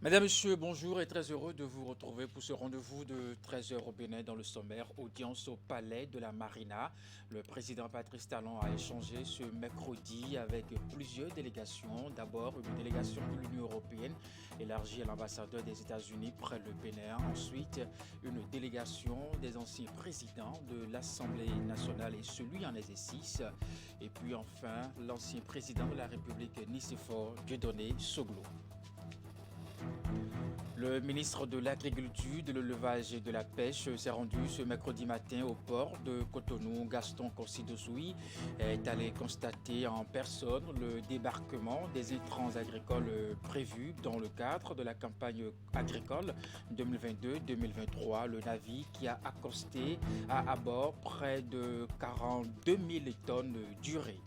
Mesdames, Messieurs, bonjour et très heureux de vous retrouver pour ce rendez-vous de 13 heures au Bénin dans le sommaire audience au Palais de la Marina. Le président Patrice Talon a échangé ce mercredi avec plusieurs délégations. D'abord, une délégation de l'Union européenne élargie à l'ambassadeur des États-Unis près le Bénin. Ensuite, une délégation des anciens présidents de l'Assemblée nationale et celui en exercice. Et puis enfin, l'ancien président de la République Nicéphore Dieudonné Soglo. Le ministre de l'Agriculture, de l'Élevage et de la Pêche s'est rendu ce mercredi matin au port de Cotonou. Gaston Kossi-Dossoui est allé constater en personne le débarquement des intrants agricoles prévus dans le cadre de la campagne agricole 2022-2023. Le navire qui a accosté a à bord près de 42 000 tonnes d'urée.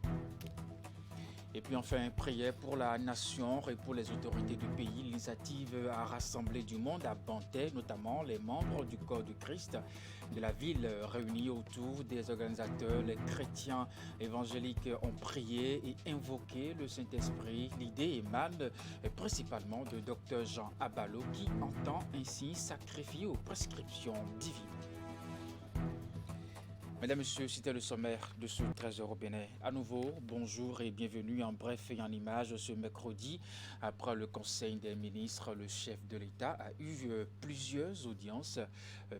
Et puis enfin, prière pour la nation et pour les autorités du pays. L'initiative a rassemblé du monde à Bantais, notamment les membres du corps du Christ de la ville réunis autour des organisateurs. Les chrétiens évangéliques ont prié et invoqué le Saint-Esprit. L'idée émane principalement de Dr Jean Abalo qui entend ainsi sacrifier aux prescriptions divines. Mesdames, Messieurs, c'était le sommaire de ce 13 au Bénin. À nouveau, bonjour et bienvenue en bref et en images ce mercredi. Après le Conseil des ministres, le chef de l'État a eu plusieurs audiences.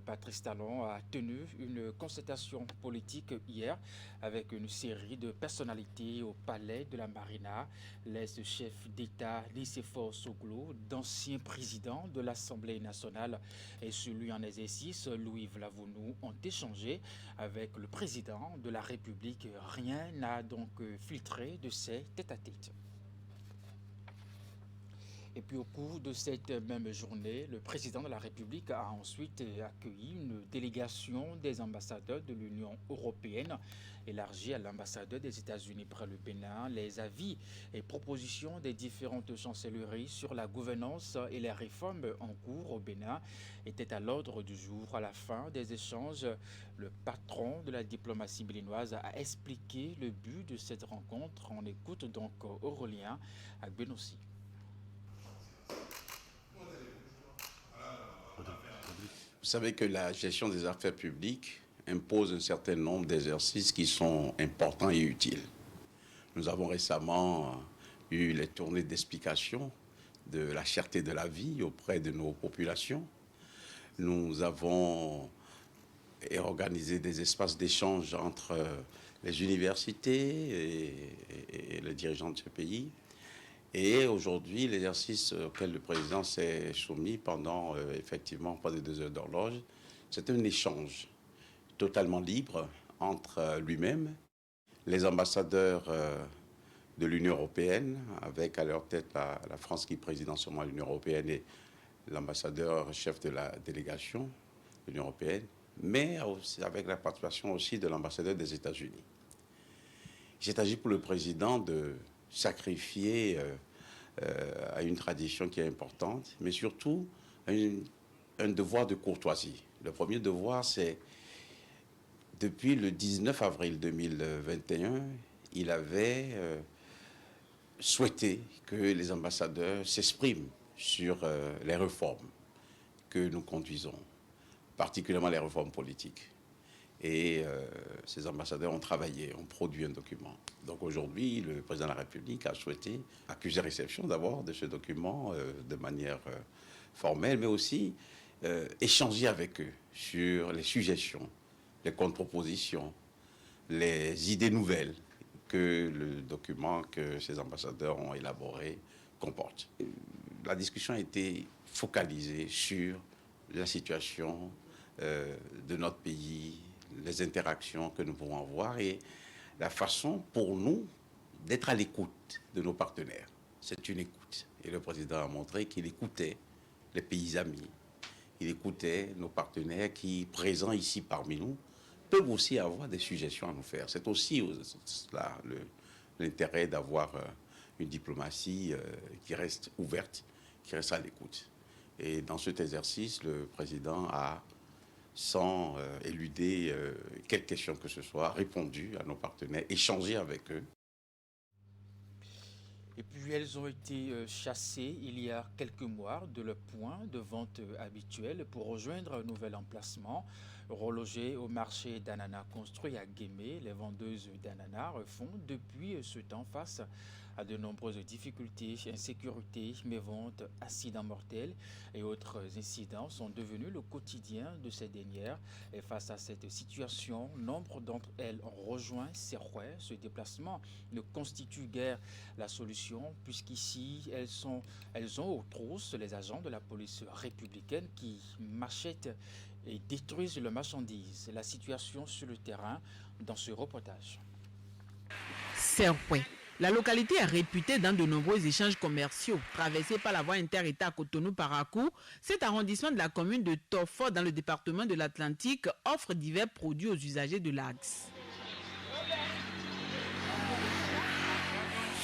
Patrice Talon a tenu une concertation politique hier avec une série de personnalités au palais de la Marina. L'ex-chef d'État Nicéphore Soglo, d'anciens présidents de l'Assemblée nationale et celui en exercice, Louis Vlavounou, ont échangé avec le président de la République. Rien n'a donc filtré de ces tête-à-tête. Et puis au cours de cette même journée, le président de la République a ensuite accueilli une délégation des ambassadeurs de l'Union européenne, élargie à l'ambassadeur des États-Unis près le Bénin. Les avis et propositions des différentes chancelleries sur la gouvernance et les réformes en cours au Bénin étaient à l'ordre du jour. À la fin des échanges, le patron de la diplomatie béninoise a expliqué le but de cette rencontre. On écoute donc Aurélien Agbenossi. Vous savez que la gestion des affaires publiques impose un certain nombre d'exercices qui sont importants et utiles. Nous avons récemment eu les tournées d'explication de la cherté de la vie auprès de nos populations. Nous avons organisé des espaces d'échange entre les universités et les dirigeants de ce pays. Et aujourd'hui, l'exercice auquel le président s'est soumis pendant effectivement pas de 2 heures d'horloge, c'est un échange totalement libre entre lui-même, les ambassadeurs de l'Union européenne, avec à leur tête la France qui préside en ce moment l'Union européenne et l'ambassadeur chef de la délégation de l'Union européenne, mais aussi avec la participation aussi de l'ambassadeur des États-Unis. Il s'est agi pour le président de sacrifier à une tradition qui est importante, mais surtout un devoir de courtoisie. Le premier devoir, c'est depuis le 19 avril 2021, il avait souhaité que les ambassadeurs s'expriment sur les réformes que nous conduisons, particulièrement les réformes politiques. Et ces ambassadeurs ont travaillé, ont produit un document. Donc aujourd'hui, le président de la République a souhaité accuser réception d'abord de ce document de manière formelle, mais aussi échanger avec eux sur les suggestions, les contre-propositions, les idées nouvelles que le document que ces ambassadeurs ont élaboré comporte. La discussion a été focalisée sur la situation de notre pays, les interactions que nous pouvons avoir et la façon pour nous d'être à l'écoute de nos partenaires. C'est une écoute. Et le président a montré qu'il écoutait les pays amis, il écoutait nos partenaires qui, présents ici parmi nous, peuvent aussi avoir des suggestions à nous faire. C'est aussi là l'intérêt d'avoir une diplomatie qui reste ouverte, qui reste à l'écoute. Et dans cet exercice, le président a, sans éluder quelle question que ce soit, répondu à nos partenaires, échangé avec eux. Et puis elles ont été chassées il y a quelques mois de leur point de vente habituel pour rejoindre un nouvel emplacement. Relogées au marché d'ananas construit à Guémé, les vendeuses d'ananas font depuis ce temps face à de nombreuses difficultés, insécurité, méventes, accidents mortels et autres incidents sont devenus le quotidien de ces dernières. Et face à cette situation, nombre d'entre elles ont rejoint Serrouet. Ce déplacement ne constitue guère la solution puisqu'ici elles ont aux trousses les agents de la police républicaine qui machetent et détruisent leurs marchandises. La situation sur le terrain dans ce reportage. Serrouet. La localité est réputée dans de nombreux échanges commerciaux. Traversée par la voie inter-État Cotonou-Parakou, cet arrondissement de la commune de Tofo dans le département de l'Atlantique offre divers produits aux usagers de l'axe.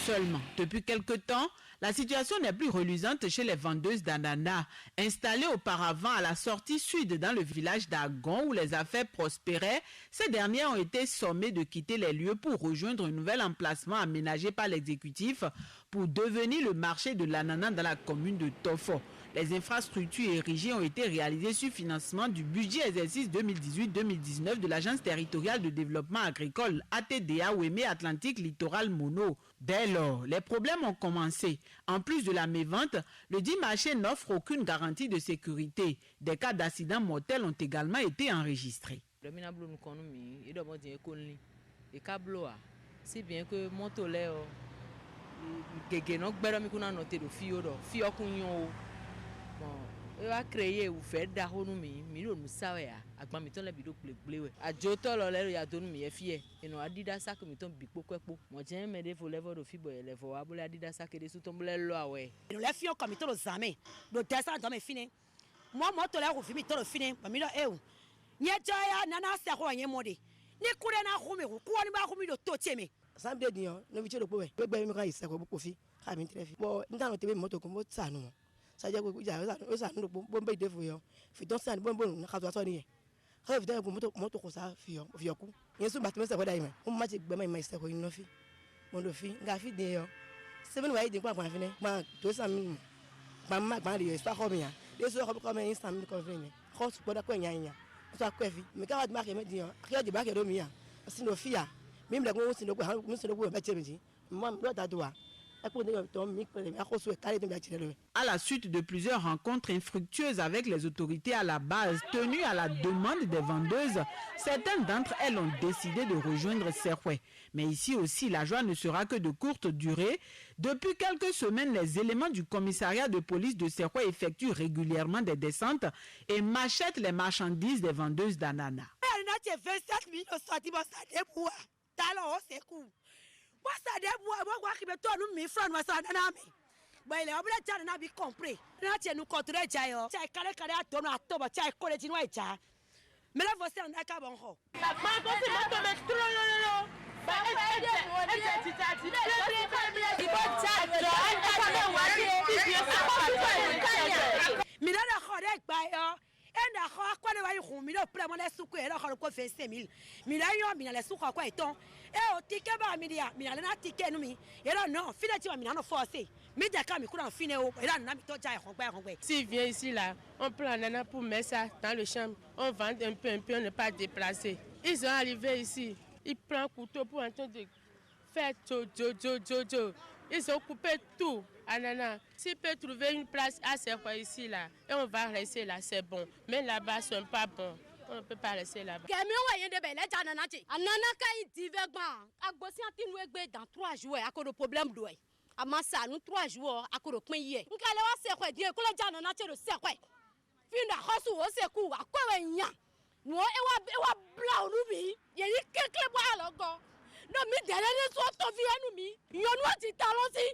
Seulement, depuis quelque temps, la situation n'est plus reluisante chez les vendeuses d'ananas. Installées auparavant à la sortie sud dans le village d'Agon où les affaires prospéraient, ces dernières ont été sommées de quitter les lieux pour rejoindre un nouvel emplacement aménagé par l'exécutif pour devenir le marché de l'ananas dans la commune de Tofo. Les infrastructures érigées ont été réalisées sur financement du budget exercice 2018-2019 de l'Agence territoriale de développement agricole ATDA Ouémé Atlantique Littoral Mono. Dès lors, les problèmes ont commencé. En plus de la mévente, le dit marché n'offre aucune garantie de sécurité. Des cas d'accidents mortels ont également été enregistrés. Si bien que bon, a créé ou fait d'arronumi, milo nous savait à Gbamiton la bidou bleu. A Joto l'olé ya donné mi effié. Et non Adidas ça que miton bikpo kwepo. Moi j'ai me de voler de fibo les voix abule Adidas ça que de sous tomber loi ouais. Nous les fions comme miton zamé. Do tesa dans mes fini. Moi to la rofi miton fini. Ba milo e. Nye jaya nana se ko yen mode. Ni kure na khumi ko ni ba khumi do to tieme. Sambe di yo, no biche do powe. Gbe mi kan ise ko kofi. Ka mi trefi. Bo ndan tebe moto ko mo tsanu. Ça dit que ça nous bon de fouillon fait donc ça bon na ka so ni ka fi ko moto ko sa fi yo ku yen so batime se ko dai me o ma ti gbe mai se ko ino fi mo do fi nga fi de yo 7 wa de kwa fi ne ma to sa mi ma de sa ko mi ya de so ko me insta mi ko fi ne ko so da ko nya so ko fi me ka ma ke me di yo ka de ba ke do mi ya si no fi ya mi me ko si no ko ha mi so no ko ba che mi ji mo do da do wa. À la suite de plusieurs rencontres infructueuses avec les autorités à la base, tenues à la demande des vendeuses, certaines d'entre elles ont décidé de rejoindre Serrouet. Mais ici aussi, la joie ne sera que de courte durée. Depuis quelques semaines, les éléments du commissariat de police de Serrouet effectuent régulièrement des descentes et machettent les marchandises des vendeuses d'ananas. Wasa de bois qui me tourne mi front wasa na mi ba ile obule cha na bi compris na che nu contrôle cha yo cha kale kale ato na to ba cha ko le tinwa cha me la voici en aka bon ho ma ko si mo to me tro lo ba mi la khore gba yo enda kho akwale wa yihu mi lo pre mo le suku e lo kho ko fe 5000 mi la yo mi na le suku ko eton e o tike ba mi dia mi na le na tike nu mi e lo no fine ti wa mi na no force mi ja ka mi kura fine o e la na mi to ja e khon gbe. S'il vient ici là, on prend nana pour mettre ça dans le champ, on vend un peu, on ne pas déplacer. Ils sont arrivés ici, ils prennent un couteau pour en train de faire jo. Ils ont coupé tout. Ananas, s'il peut trouver une place à Serrouet ici là, et on va rester là, c'est bon. Mais là-bas, ce n'est pas bon. On ne peut pas rester là-bas. Dans 3 jours, à cause de problème d'eau. À Massa, nous 3 jours, à cause de point hier. Nous allons à Serrouet, Dieu, que les gens n'ont pas de Serrouet. Fin de Rossou, au secours, à quoi il y a. Nous, et blanc, nous, il y a quelques bois à l'encore. Non, mais derrière les autres, on vient nous, il y a un petit talent aussi.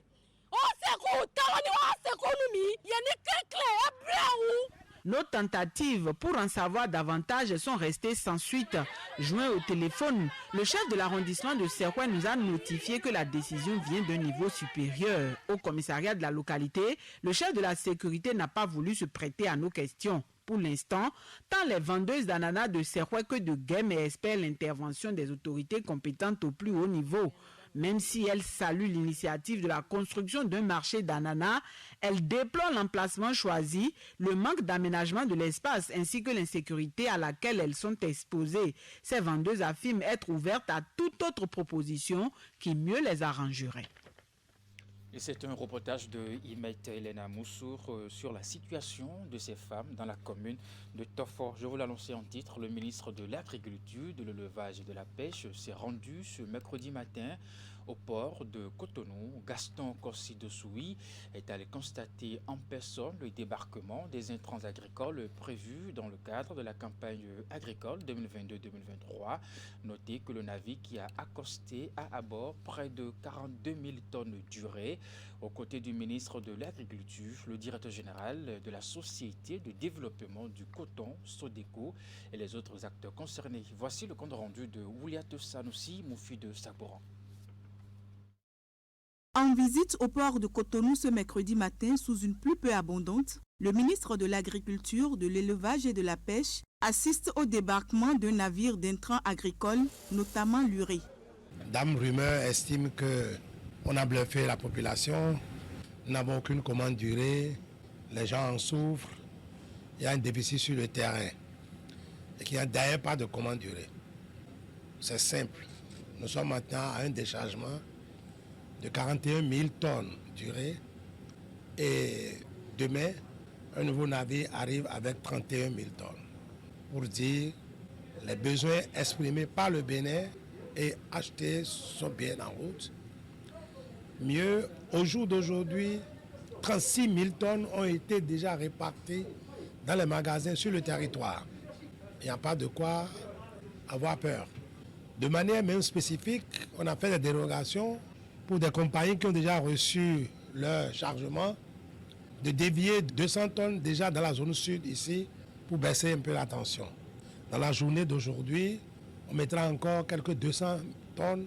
Nos tentatives pour en savoir davantage sont restées sans suite. Joint au téléphone, le chef de l'arrondissement de Serrouet nous a notifié que la décision vient d'un niveau supérieur. Au commissariat de la localité, le chef de la sécurité n'a pas voulu se prêter à nos questions. Pour l'instant, tant les vendeuses d'ananas de Serrouet que de Guémé espèrent l'intervention des autorités compétentes au plus haut niveau. Même si elle salue l'initiative de la construction d'un marché d'ananas, elle déplore l'emplacement choisi, le manque d'aménagement de l'espace ainsi que l'insécurité à laquelle elles sont exposées. Ces vendeuses affirment être ouvertes à toute autre proposition qui mieux les arrangerait. Et c'est un reportage de Imet Elena Moussour sur la situation de ces femmes dans la commune de Tofor. Je vous l'annonçais en titre, le ministre de l'Agriculture, de l'Élevage et de la Pêche s'est rendu ce mercredi matin au port de Cotonou. Gaston Corsi-Dessouy est allé constater en personne le débarquement des intrants agricoles prévus dans le cadre de la campagne agricole 2022-2023. Notez que le navire qui a accosté a à bord près de 42 000 tonnes d'urée. Aux côtés du ministre de l'Agriculture, le directeur général de la Société de développement du coton, Sodeco, et les autres acteurs concernés. Voici le compte rendu de Ouliat Sanoussi, Moufi de Saboran. En visite au port de Cotonou ce mercredi matin sous une pluie peu abondante, le ministre de l'Agriculture, de l'Élevage et de la Pêche assiste au débarquement d'un navire d'intrants agricoles, notamment l'urée. Dame Rumeur estime qu'on a bluffé la population, nous n'avons aucune commande d'urée, les gens en souffrent, il y a un déficit sur le terrain et qu'il n'y a d'ailleurs pas de commande d'urée. C'est simple, nous sommes maintenant à un déchargement de 41 000 tonnes d'urée et demain, un nouveau navire arrive avec 31 000 tonnes. Pour dire les besoins exprimés par le Bénin et achetés sont bien en route. Mieux, au jour d'aujourd'hui, 36 000 tonnes ont été déjà réparties dans les magasins sur le territoire. Il n'y a pas de quoi avoir peur. De manière même spécifique, on a fait des dérogations pour des compagnies qui ont déjà reçu leur chargement, de dévier 200 tonnes déjà dans la zone sud ici pour baisser un peu la tension. Dans la journée d'aujourd'hui, on mettra encore quelques 200 tonnes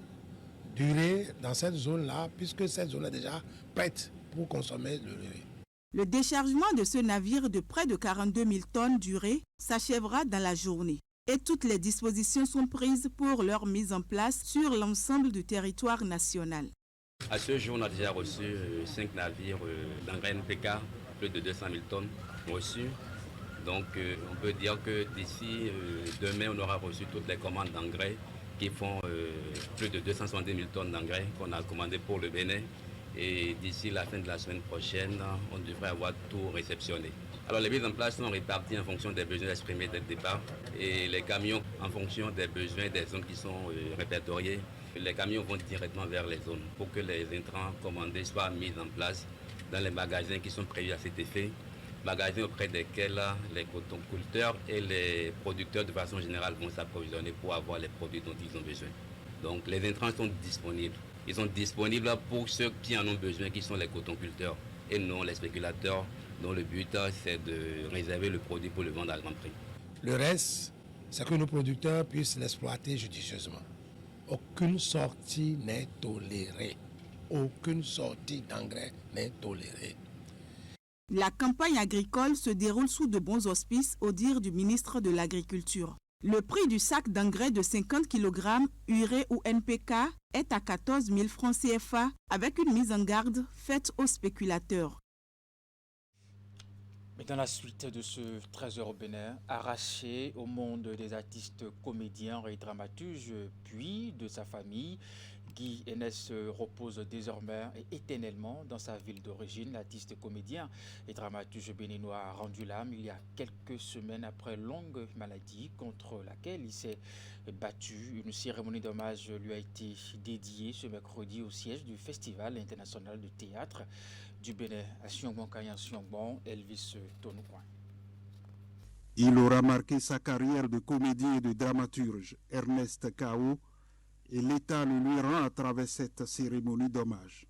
d'urée dans cette zone-là, puisque cette zone est déjà prête pour consommer l'urée. Le déchargement de ce navire de près de 42 000 tonnes d'urée s'achèvera dans la journée. Et toutes les dispositions sont prises pour leur mise en place sur l'ensemble du territoire national. À ce jour, on a déjà reçu 5 navires d'engrais NPK, plus de 200 000 tonnes reçues. Donc on peut dire que d'ici demain, on aura reçu toutes les commandes d'engrais qui font plus de 270 000 tonnes d'engrais qu'on a commandé pour le Bénin. Et d'ici la fin de la semaine prochaine, on devrait avoir tout réceptionné. Alors les mises en place sont réparties en fonction des besoins exprimés dès le départ et les camions en fonction des besoins des zones qui sont répertoriées. Les camions vont directement vers les zones pour que les intrants commandés soient mis en place dans les magasins qui sont prévus à cet effet, magasins auprès desquels les cotonculteurs et les producteurs de façon générale vont s'approvisionner pour avoir les produits dont ils ont besoin. Donc les intrants sont disponibles. Ils sont disponibles pour ceux qui en ont besoin, qui sont les cotonculteurs et non les spéculateurs dont le but c'est de réserver le produit pour le vendre à grand prix. Le reste, c'est que nos producteurs puissent l'exploiter judicieusement. Aucune sortie n'est tolérée. Aucune sortie d'engrais n'est tolérée. La campagne agricole se déroule sous de bons auspices au dire du ministre de l'Agriculture. Le prix du sac d'engrais de 50 kg, urée ou NPK, est à 14 000 francs CFA avec une mise en garde faite aux spéculateurs. Mais dans la suite de ce trésor au Bénin, arraché au monde des artistes comédiens et dramaturges, puis de sa famille, Guy Enès repose désormais et éternellement dans sa ville d'origine. L'artiste comédien et dramaturge béninois a rendu l'âme il y a quelques semaines après longue maladie contre laquelle il s'est battu. Une cérémonie d'hommage lui a été dédiée ce mercredi au siège du Festival international de théâtre du Bénin à Siongbon, Elvis Tonoucoin. Il aura marqué sa carrière de comédien et de dramaturge, Ernest Kao, et l'État le lui rend à travers cette cérémonie d'hommage.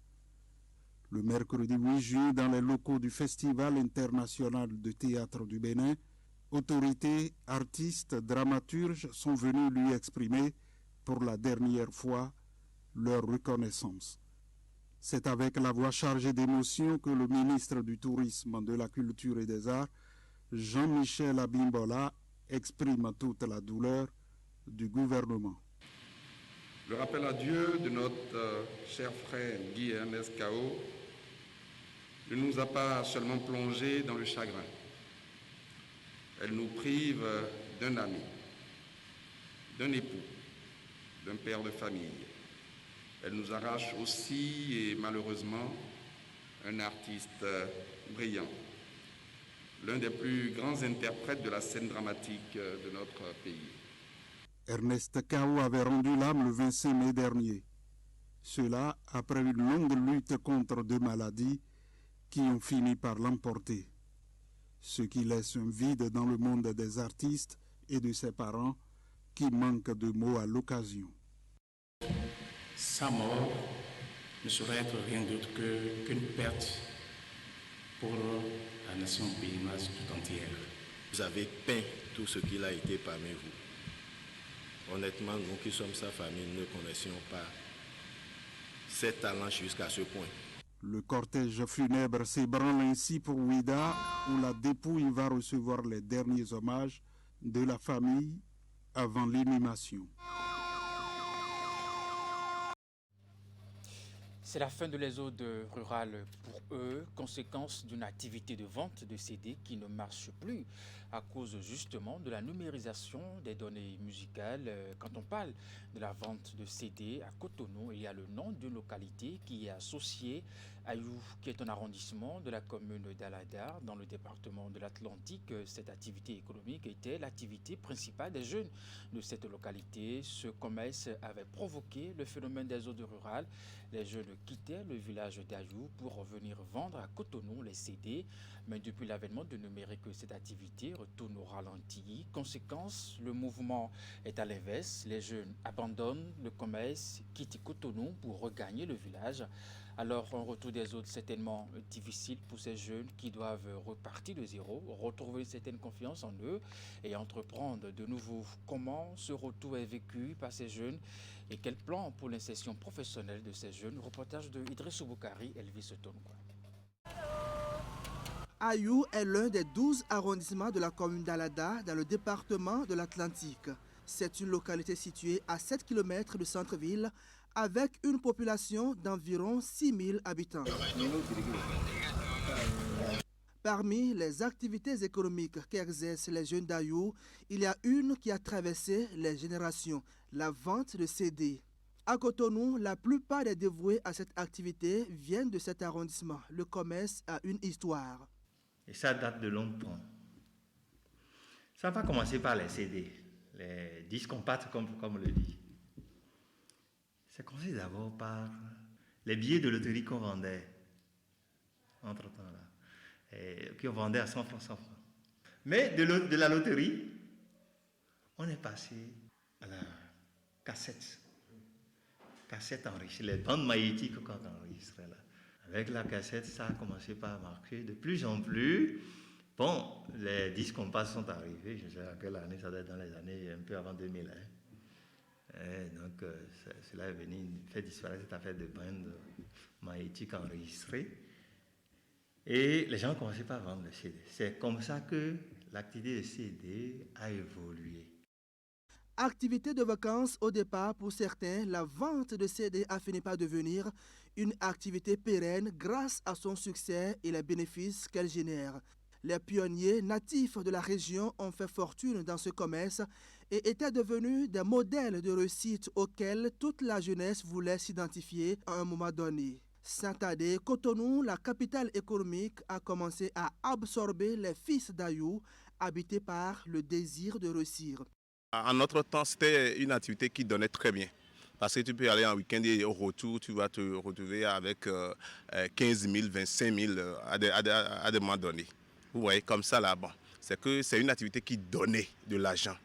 Le mercredi 8 juillet, dans les locaux du Festival international de théâtre du Bénin, autorités, artistes, dramaturges sont venus lui exprimer pour la dernière fois leur reconnaissance. C'est avec la voix chargée d'émotion que le ministre du Tourisme, de la Culture et des Arts, Jean-Michel Abimbola, exprime toute la douleur du gouvernement. Le rappel à Dieu de notre cher frère Guy Ernest Kao ne nous a pas seulement plongés dans le chagrin. Elle nous prive d'un ami, d'un époux, d'un père de famille. Elle nous arrache aussi, et malheureusement, un artiste brillant, l'un des plus grands interprètes de la scène dramatique de notre pays. Ernest Kao avait rendu l'âme le 25 mai dernier. Cela après une longue lutte contre deux maladies qui ont fini par l'emporter. Ce qui laisse un vide dans le monde des artistes et de ses parents qui manquent de mots à l'occasion. Sa mort ne saurait être rien d'autre qu'une perte pour la nation béninoise tout entière. Vous avez peint tout ce qu'il a été parmi vous. Honnêtement, nous qui sommes sa famille ne connaissions pas ses talents jusqu'à ce point. Le cortège funèbre s'ébranle ainsi pour Ouida, où la dépouille va recevoir les derniers hommages de la famille avant l'inhumation. C'est la fin de l'exode rural pour eux, conséquence d'une activité de vente de CD qui ne marche plus à cause justement de la numérisation des données musicales. Quand on parle de la vente de CD à Cotonou, il y a le nom d'une localité qui est associée à You, qui est un arrondissement de la commune d'Aladar dans le département de l'Atlantique. Cette activité économique était l'activité principale des jeunes de cette localité. Ce commerce avait provoqué le phénomène d'exode rural. Les jeunes quittaient le village d'Ayou pour venir vendre à Cotonou les CD. Mais depuis l'avènement du numérique, cette activité retourne au ralenti. Conséquence, le mouvement est à l'inverse. Les jeunes abandonnent le commerce, quittent Cotonou pour regagner le village. Alors, un retour des autres certainement difficile pour ces jeunes qui doivent repartir de zéro, retrouver une certaine confiance en eux et entreprendre de nouveau. Comment ce retour est vécu par ces jeunes et quel plan pour l'insertion professionnelle de ces jeunes? Reportage de Idriss Boukari, Elvis Tonouka. Ayou est l'un des 12 arrondissements de la commune d'Alada dans le département de l'Atlantique. C'est une localité située à 7 km du centre-ville avec une population d'environ 6 000 habitants. Parmi les activités économiques qu'exercent les jeunes d'Ayou, il y a une qui a traversé les générations, la vente de CD. À Cotonou, la plupart des dévoués à cette activité viennent de cet arrondissement. Le commerce a une histoire. Et ça date de longtemps. Ça va commencer par les CD, les disques compacts comme on le dit. C'est commencé d'abord par les billets de loterie qu'on vendait, entre-temps là, et qu'on vendait à 100 francs, 100 francs. Mais de la loterie, on est passé à la cassette. Cassette enregistrée, les bandes magnétiques qu'on enregistrait là. Avec la cassette, ça a commencé par marcher de plus en plus. Bon, les disques compacts sont arrivés, je ne sais à quelle année, ça doit être dans les années un peu avant 2001. Et donc, cela est venu faire disparaître cette affaire de bandes magnétiques enregistrées. Et les gens ont commencé par vendre le CD. C'est comme ça que l'activité de CD a évolué. Activité de vacances au départ pour certains, la vente de CD a fini par devenir une activité pérenne grâce à son succès et les bénéfices qu'elle génère. Les pionniers natifs de la région ont fait fortune dans ce commerce et étaient devenus des modèles de réussite auxquels toute la jeunesse voulait s'identifier à un moment donné. Saint-Adé, Cotonou, la capitale économique, a commencé à absorber les fils d'Ayou, habités par le désir de réussir. En notre temps, c'était une activité qui donnait très bien. Parce que tu peux aller en week-end et au retour, tu vas te retrouver avec 15 000, 25 000 à des moments donnés. Vous voyez, comme ça là-bas. C'est une activité qui donnait de l'argent.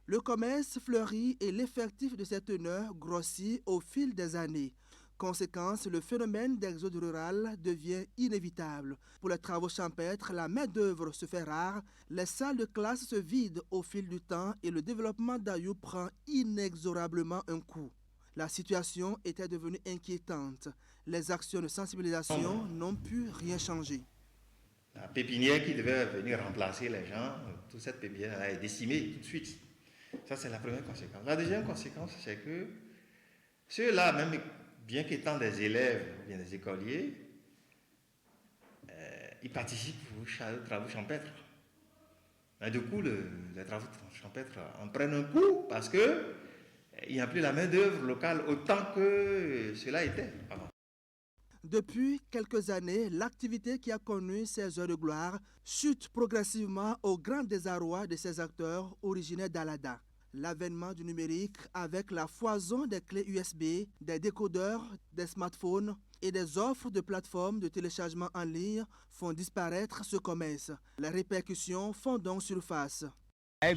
Le commerce fleurit et l'effectif de ses teneurs grossit au fil des années. Conséquence, le phénomène d'exode rural devient inévitable. Pour les travaux champêtres, la main-d'œuvre se fait rare, les salles de classe se vident au fil du temps et le développement d'Ayou prend inexorablement un coup. La situation était devenue inquiétante. Les actions de sensibilisation n'ont pu rien changer. La pépinière qui devait venir remplacer les gens, toute cette pépinière est décimée tout de suite. Ça, c'est la première conséquence. La deuxième conséquence, c'est que Ceux-là, même bien qu'étant des élèves, bien des écoliers, ils participent aux travaux champêtres. Et du coup, les travaux champêtres en prennent un coup parce qu'il n'y a plus la main-d'œuvre locale autant que cela était avant. Depuis quelques années, l'activité qui a connu ses heures de gloire chute progressivement au grand désarroi de ses acteurs originaires d'Alada. L'avènement du numérique avec la foison des clés USB, des décodeurs, des smartphones et des offres de plateformes de téléchargement en ligne font disparaître ce commerce. Les répercussions font donc surface. Les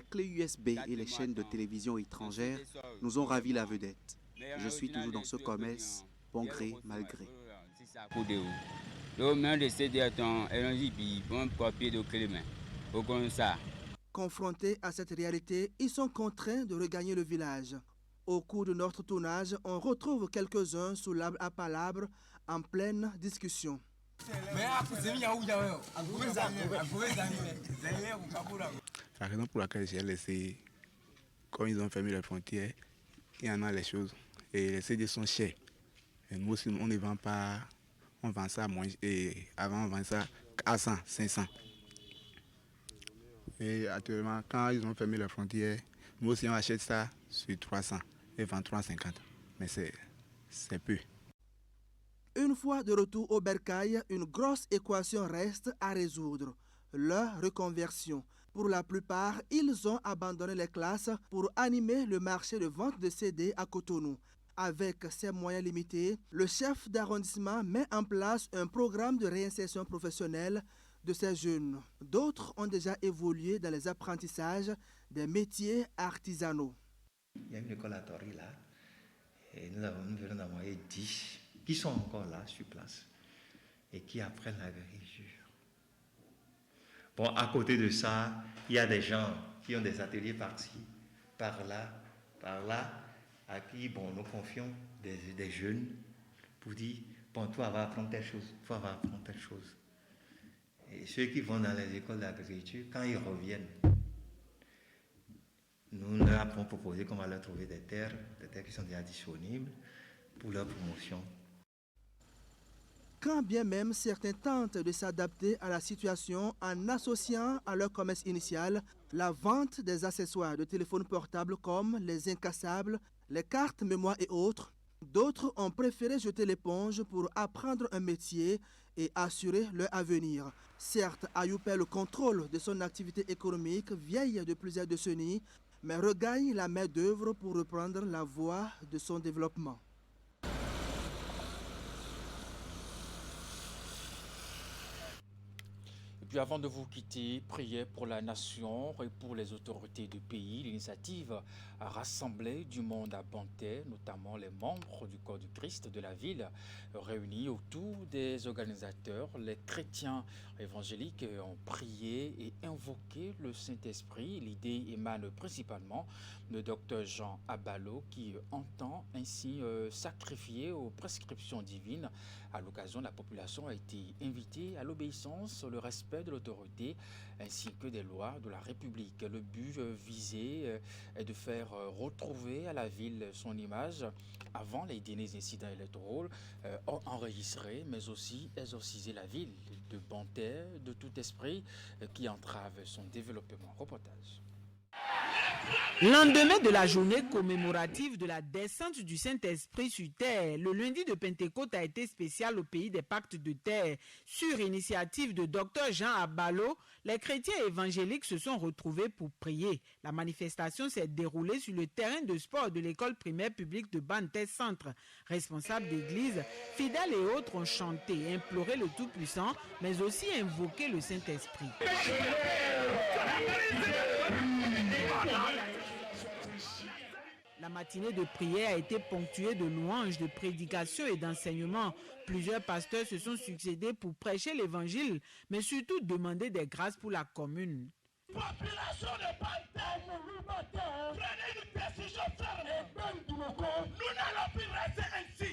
clés USB et les chaînes de télévision étrangères nous ont ravi la vedette. Je suis toujours dans ce commerce, bon gré, mal gré. Confrontés à cette réalité, ils sont contraints de regagner le village. Au cours de notre tournage, on retrouve quelques-uns sous l'arbre à palabres en pleine discussion. La raison pour laquelle j'ai laissé, quand ils ont fermé les frontières, il y en a les choses. Et les CD sont chers. Et nous aussi, on ne vend pas, on vend ça moins. Et avant, on vend ça à 100, 500. Et actuellement, quand ils ont fermé les frontières, nous aussi, on achète ça sur 300 et vend 350. Mais c'est peu. Une fois de retour au bercail, une grosse équation reste à résoudre, leur reconversion. Pour la plupart, ils ont abandonné les classes pour animer le marché de vente de CD à Cotonou. Avec ses moyens limités, le chef d'arrondissement met en place un programme de réinsertion professionnelle de ces jeunes. D'autres ont déjà évolué dans les apprentissages des métiers artisanaux. Il y a une école à Tori là, et nous venons d'envoyer 10 qui sont encore là sur place et qui apprennent l'agriculture. Bon, à côté de ça, il y a des gens qui ont des ateliers par-ci, par-là, à qui nous confions des jeunes pour dire, bon, toi, va apprendre telle chose, toi, va apprendre telle chose. Et ceux qui vont dans les écoles d'agriculture, quand ils reviennent, nous leur avons proposé qu'on va leur trouver des terres qui sont déjà disponibles pour leur promotion. Quand bien même certains tentent de s'adapter à la situation en associant à leur commerce initial la vente des accessoires de téléphones portables comme les incassables, les cartes mémoire et autres, d'autres ont préféré jeter l'éponge pour apprendre un métier et assurer leur avenir. Certes, Ayou perd le contrôle de son activité économique vieille de plusieurs décennies, mais regagne la main-d'œuvre pour reprendre la voie de son développement. Puis avant de vous quitter, priez pour la nation et pour les autorités du pays. L'initiative a rassemblé du monde à Banté, notamment les membres du corps du Christ de la ville, réunis autour des organisateurs. Les chrétiens évangéliques ont prié et invoqué le Saint-Esprit. L'idée émane principalement de Dr Jean Abalo qui entend ainsi sacrifier aux prescriptions divines. À l'occasion, la population a été invitée à l'obéissance, le respect de l'autorité ainsi que des lois de la République. Le but visé est de faire retrouver à la ville son image avant les derniers incidents électoraux enregistrés, mais aussi exorciser la ville de Banté, de tout esprit qui entrave son développement. Reportage. Lendemain de la journée commémorative de la descente du Saint-Esprit sur terre, le lundi de Pentecôte a été spécial au pays des pactes de terre. Sur initiative de Dr Jean Abalo, les chrétiens évangéliques se sont retrouvés pour prier. La manifestation s'est déroulée sur le terrain de sport de l'école primaire publique de Banté Centre. Responsables d'église, fidèles et autres ont chanté, imploré le Tout-Puissant, mais aussi invoqué le Saint-Esprit. La matinée de prière a été ponctuée de louanges, de prédications et d'enseignements. Plusieurs pasteurs se sont succédés pour prêcher l'évangile, mais surtout demander des grâces pour la commune. Population de Banté, prenez une décision ferme. Nous n'allons plus rester ainsi.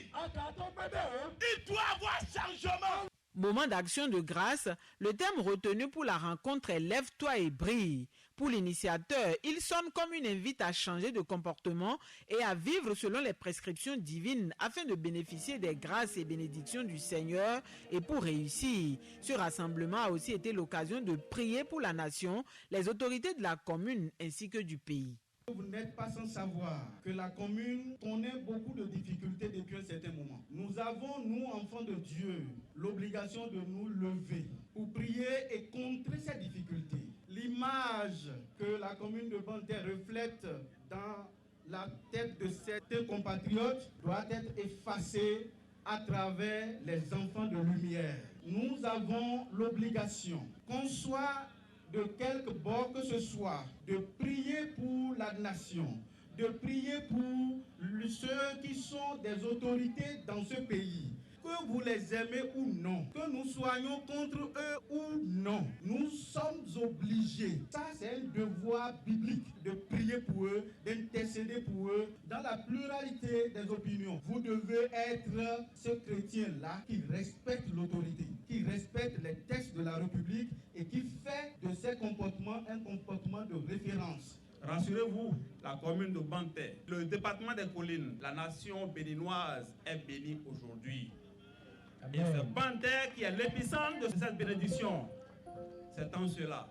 Il doit y avoir changement. Moment d'action de grâce, le thème retenu pour la rencontre est « Lève-toi et brille ». Pour l'initiateur, il sonne comme une invite à changer de comportement et à vivre selon les prescriptions divines afin de bénéficier des grâces et bénédictions du Seigneur et pour réussir. Ce rassemblement a aussi été l'occasion de prier pour la nation, les autorités de la commune ainsi que du pays. Vous n'êtes pas sans savoir que la commune connaît beaucoup de difficultés depuis un certain moment. Nous avons, nous, enfants de Dieu, l'obligation de nous lever pour prier et contrer ces difficultés. L'image que la commune de Banté reflète dans la tête de certains compatriotes doit être effacée à travers les enfants de lumière. Nous avons l'obligation, qu'on soit de quelque bord que ce soit, de prier pour la nation, de prier pour ceux qui sont des autorités dans ce pays. Que vous les aimez ou non, que nous soyons contre eux ou non, nous sommes obligés, ça c'est un devoir biblique, de prier pour eux, d'intercéder pour eux, dans la pluralité des opinions. Vous devez être ce chrétien-là qui respecte l'autorité, qui respecte les textes de la République et qui fait de ces comportements un comportement de référence. Rassurez-vous, la commune de Banté, le département des collines, la nation béninoise est bénie aujourd'hui. Et c'est Banté qui est l'épicentre de cette bénédiction. C'est en cela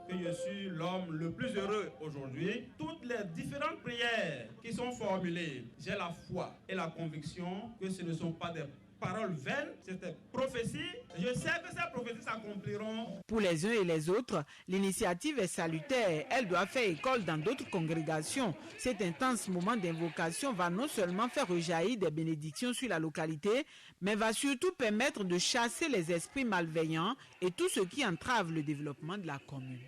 que je suis l'homme le plus heureux aujourd'hui. Toutes les différentes prières qui sont formulées, j'ai la foi et la conviction que ce ne sont pas des paroles vaines, c'est des prophéties. Je sais que ces prophéties s'accompliront. Pour les uns et les autres, l'initiative est salutaire. Elle doit faire école dans d'autres congrégations. Cet intense moment d'invocation va non seulement faire rejaillir des bénédictions sur la localité, mais va surtout permettre de chasser les esprits malveillants et tout ce qui entrave le développement de la commune.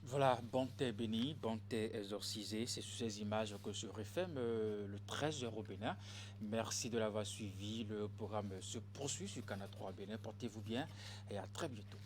Voilà, Banté béni, Banté exorcisé, c'est sur ces images que je referme le 13h au Bénin. Merci de l'avoir suivi, le programme se poursuit sur Canal 3 Bénin. Portez-vous bien et à très bientôt.